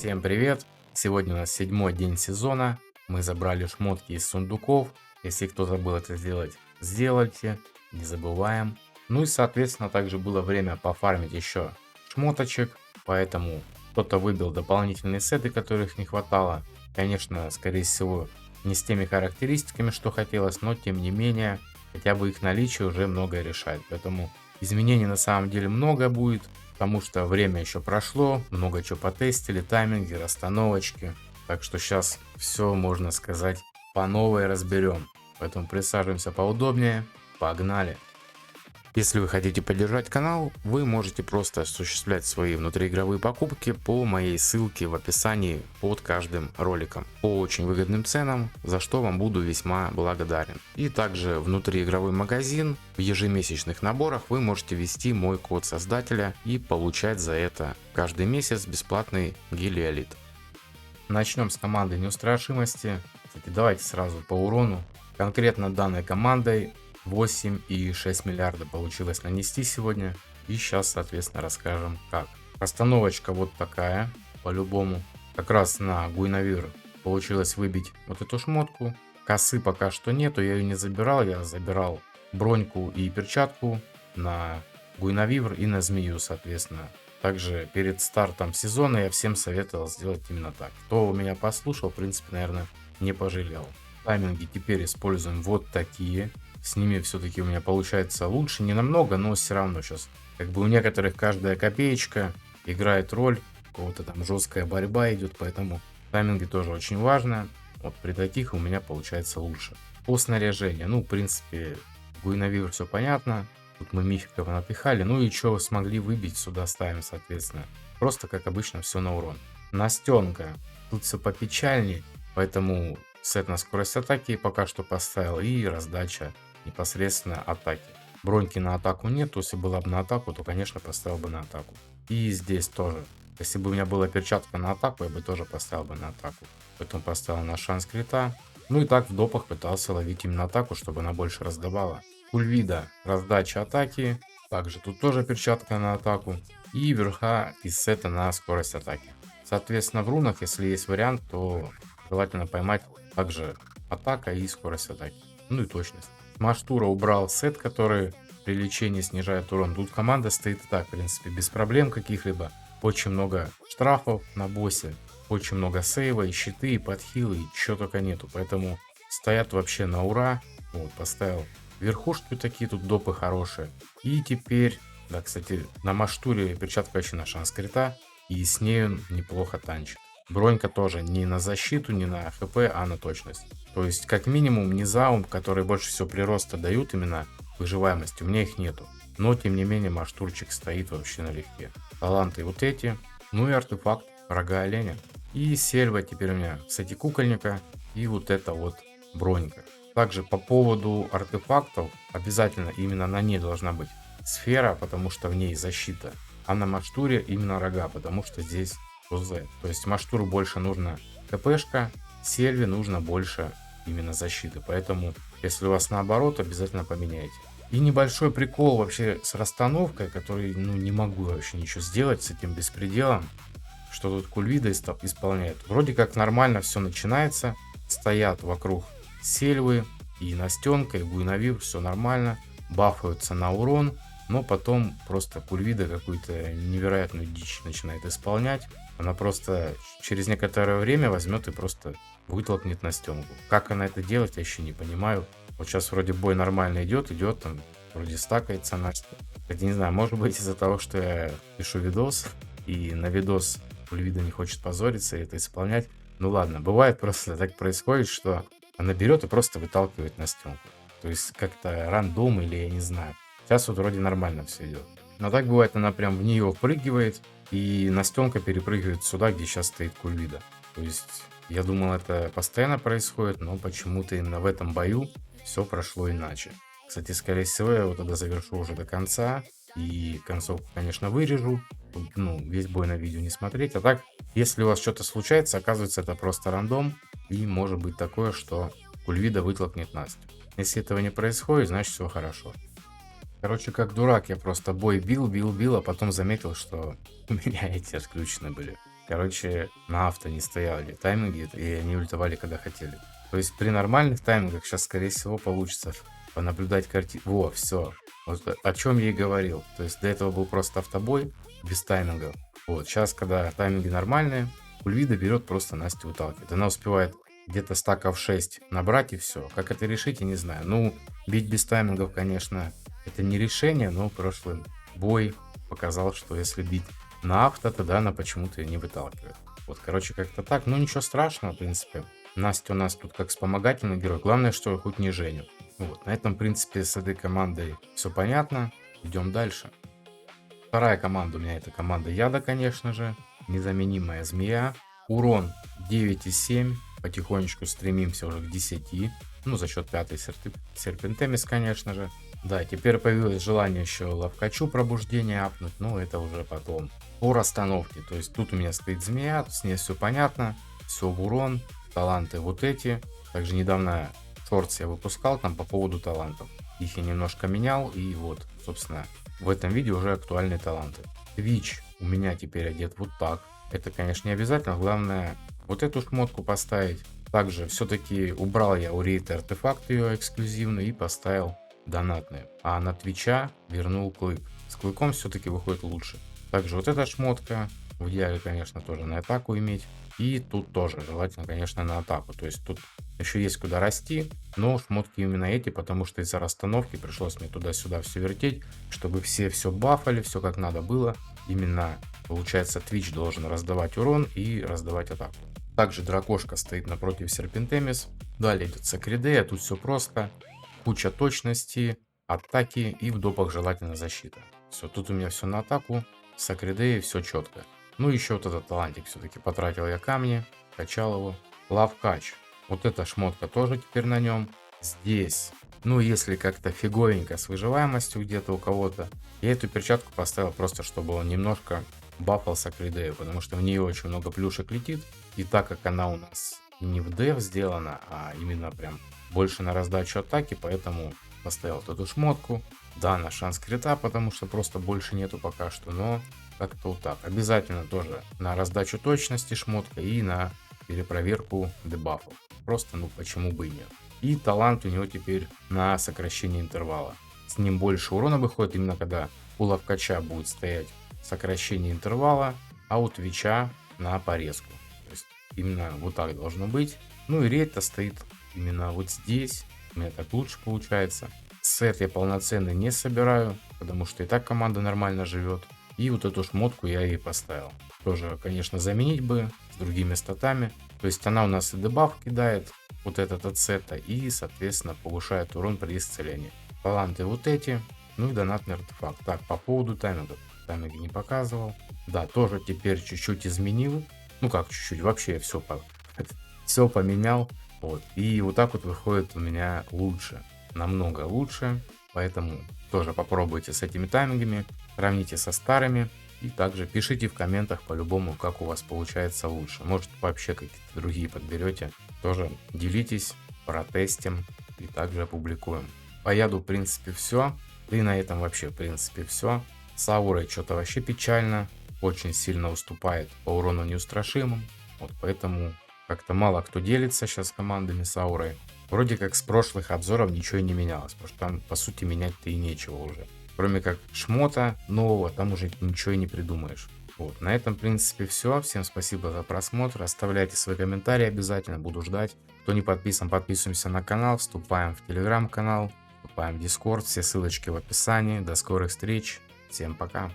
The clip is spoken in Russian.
Всем привет! Сегодня у нас 7-й день сезона. Мы забрали шмотки из сундуков. Если кто забыл это сделать, сделайте. Не забываем. Ну и соответственно также было время пофармить еще шмоточек. Поэтому кто-то выбил дополнительные сеты, которых не хватало. Конечно, скорее всего не с теми характеристиками, что хотелось, но тем не менее хотя бы их наличие уже многое решает. Поэтому изменений на самом деле много будет. Потому что время еще прошло, много чего потестили, тайминги, расстановочки. Так что сейчас все, можно сказать, по новой разберем. Поэтому присаживаемся поудобнее. Погнали! Если вы хотите поддержать канал, вы можете просто осуществлять свои внутриигровые покупки по моей ссылке в описании под каждым роликом по очень выгодным ценам, за что вам буду весьма благодарен. И также внутриигровой магазин, в ежемесячных наборах вы можете ввести мой код создателя и получать за это каждый месяц бесплатный гелиолит. Начнем с команды неустрашимости. Кстати, давайте сразу по урону. Конкретно данной командой 8,6 миллиарда получилось нанести сегодня. И сейчас, соответственно, расскажем как. Расстановочка вот такая, по-любому. Как раз на Гуинавир получилось выбить вот эту шмотку. Косы пока что нету, я ее не забирал. Я забирал броньку и перчатку на Гуинавир и на Змею, соответственно. Также перед стартом сезона я всем советовал сделать именно так. Кто меня послушал, в принципе, наверное, не пожалел. Тайминги теперь используем вот такие. С ними все-таки у меня получается лучше, не намного, но все равно сейчас. Как бы у некоторых каждая копеечка играет роль, у кого-то там жесткая борьба идет, поэтому тайминги тоже очень важно. Вот при таких у меня получается лучше. По снаряжению, ну в принципе, Гуинавир все понятно. Тут мы мификов напихали, ну и что смогли выбить, сюда ставим, соответственно. Просто как обычно все на урон. Настенка, тут все попечальней, поэтому сет на скорость атаки пока что поставил и раздача непосредственно атаки. Броньки на атаку нет, если была бы на атаку, то конечно поставил бы на атаку. И здесь тоже. Если бы у меня была перчатка на атаку, я бы тоже поставил бы на атаку. Поэтому поставил на шанс крита. Ну и так в допах пытался ловить именно атаку, чтобы она больше раздавала. Кульвида, раздача атаки. Также тут тоже перчатка на атаку. И верха из сета на скорость атаки. Соответственно в рунах, если есть вариант, то желательно поймать также атака и скорость атаки. Ну и точность. Маштура убрал сет, который при лечении снижает урон. Тут команда стоит и так, в принципе, без проблем каких-либо. Очень много штрафов на боссе, очень много сейва, и щиты, и подхилы, и чего только нету. Поэтому стоят вообще на ура. Вот, поставил верхушки такие, тут допы хорошие. И теперь, да, кстати, на Маштуре перчатка вообще на шанс крита, и с ней он неплохо танчит. Бронька тоже не на защиту, не на хп, а на точность. То есть, как минимум, низаум, которые больше всего прироста дают именно выживаемости, у меня их нету. Но, тем не менее, Маштурчик стоит вообще налегке. Таланты вот эти. Ну и артефакт рога оленя. И сельва теперь у меня, кстати, кукольника. И вот это вот бронька. Также по поводу артефактов, обязательно именно на ней должна быть сфера, потому что в ней защита. А на Маштуре именно рога, потому что здесь ОЗ. То есть Маштуру больше нужно КПшка, Сельве нужно больше именно защиты. Поэтому, если у вас наоборот, обязательно поменяйте. И небольшой прикол вообще с расстановкой, который, ну, не могу вообще ничего сделать с этим беспределом, что тут Кульвида исполняет. Вроде как нормально все начинается, стоят вокруг Сельвы и Настенка, и Гуинавир, все нормально, бафаются на урон, но потом просто Кульвида какую-то невероятную дичь начинает исполнять. Она просто через некоторое время возьмет и просто вытолкнет Настенку. Как она это делает, я еще не понимаю. Вот сейчас вроде бой нормально идет, там вроде стакается Настя. Хотя не знаю, может быть из-за того, что я пишу видос, и на видос Кульвида не хочет позориться и это исполнять. Ну ладно, бывает просто так происходит, что она берет и просто выталкивает Настенку. То есть как-то рандом или я не знаю. Сейчас вот вроде нормально все идет. Но так бывает, она прям в нее впрыгивает, и Настенка перепрыгивает сюда, где сейчас стоит Кульвида. То есть я думал, это постоянно происходит, но почему-то именно в этом бою все прошло иначе. Кстати, скорее всего, я его тогда завершу уже до конца. И концовку, конечно, вырежу. Ну, весь бой на видео не смотреть. А так, если у вас что-то случается, оказывается, это просто рандом. И может быть такое, что Кульвида вытолкнет Настю. Если этого не происходит, значит все хорошо. Короче, как дурак, я просто бой бил, а потом заметил, что у меня эти отключены были. короче, на авто не стояли тайминги, и они ультовали, когда хотели. То есть при нормальных таймингах сейчас, скорее всего, получится понаблюдать картину. Во, все. Вот о чем я и говорил. То есть до этого был просто автобой без таймингов. Вот, сейчас, когда тайминги нормальные, Ульвида берет просто Настю выталкивает. Она успевает где-то стаков 6 набрать и все. Как это решить, я не знаю. Ну, бить без таймингов, конечно, это не решение, но прошлый бой показал, что если бить на авто, тогда она почему-то не выталкивает. Вот, короче, как-то так. Ну, ничего страшного, в принципе. Настя у нас тут как вспомогательный герой. Главное, что хоть не Женю. Вот, на этом, в принципе, с этой командой все понятно. Идем дальше. Вторая команда у меня это команда Яда, конечно же. Незаменимая змея. Урон 9,7. Потихонечку стремимся уже к 10. Ну, за счет пятой серпентемис, конечно же. Да, теперь появилось желание еще ловкачу пробуждение апнуть, но это уже потом. По расстановке, то есть тут у меня стоит змея, с ней все понятно, все в урон, таланты вот эти. Также недавно шортс я выпускал там по поводу талантов. Их я немножко менял, и вот, собственно, в этом видео уже актуальные таланты. Twitch у меня теперь одет вот так. Это, конечно, не обязательно, главное вот эту шмотку поставить. Также все-таки убрал я у рейта артефакт ее эксклюзивный и поставил донатные. А на Твича вернул клык. С клыком все-таки выходит лучше. Также вот эта шмотка. В идеале, конечно, тоже на атаку иметь. И тут тоже желательно, конечно, на атаку. То есть тут еще есть куда расти. Но шмотки именно эти, потому что из-за расстановки пришлось мне туда-сюда все вертеть, чтобы все бафали, все как надо было. Именно, получается, Twitch должен раздавать урон и раздавать атаку. Также дракошка стоит напротив серпентемис. Далее идет сакридея. Тут все просто. Куча точности, атаки и в допах желательно защита. Все, тут у меня все на атаку, с Акридеей все четко. Ну еще вот этот талантик все-таки потратил я камни, качал его. Лавкач, вот эта шмотка тоже теперь на нем. Здесь, ну если как-то фиговенько с выживаемостью где-то у кого-то, я эту перчатку поставил просто, чтобы он немножко бафал с Акридею, потому что в нее очень много плюшек летит. И так как она у нас не в дев сделана, а именно прям больше на раздачу атаки, поэтому поставил вот эту шмотку. Да, на шанс крита, потому что просто больше нету пока что, но как-то вот так. Обязательно тоже на раздачу точности шмотка и на перепроверку дебафов. Просто, ну почему бы и нет. И талант у него теперь на сокращение интервала. С ним больше урона выходит, именно когда у ловкача будет стоять сокращение интервала, а у Твича на порезку. То есть именно вот так должно быть. Ну и рейд-то стоит именно вот здесь. У меня так лучше получается. Сет я полноценный не собираю, потому что и так команда нормально живет. И вот эту шмотку я ей поставил. Тоже, конечно, заменить бы с другими статами. То есть она у нас и дебаф кидает, вот этот от сета, и, соответственно, повышает урон при исцелении. Таланты вот эти, ну и донатный артефакт. Так, по поводу таймингов. Тайминги не показывал. Да, тоже теперь чуть-чуть изменил. Ну как чуть-чуть, вообще все поменял. Вот. И вот так вот выходит у меня лучше. Намного лучше. Поэтому тоже попробуйте с этими таймингами. Сравните со старыми. И также пишите в комментах по-любому, как у вас получается лучше. Может вообще какие-то другие подберете. Тоже делитесь, протестим и также опубликуем. По яду в принципе все. И на этом вообще в принципе все. С аурой что-то вообще печально. Очень сильно уступает по урону неустрашимым. Вот поэтому как-то мало кто делится сейчас командами с аурой. Вроде как с прошлых обзоров ничего и не менялось. Потому что там по сути менять-то и нечего уже. Кроме как шмота нового, там уже ничего и не придумаешь. Вот, на этом в принципе все. Всем спасибо за просмотр. Оставляйте свои комментарии обязательно, буду ждать. Кто не подписан, подписываемся на канал. Вступаем в телеграм-канал. Вступаем в дискорд. Все ссылочки в описании. До скорых встреч. Всем пока.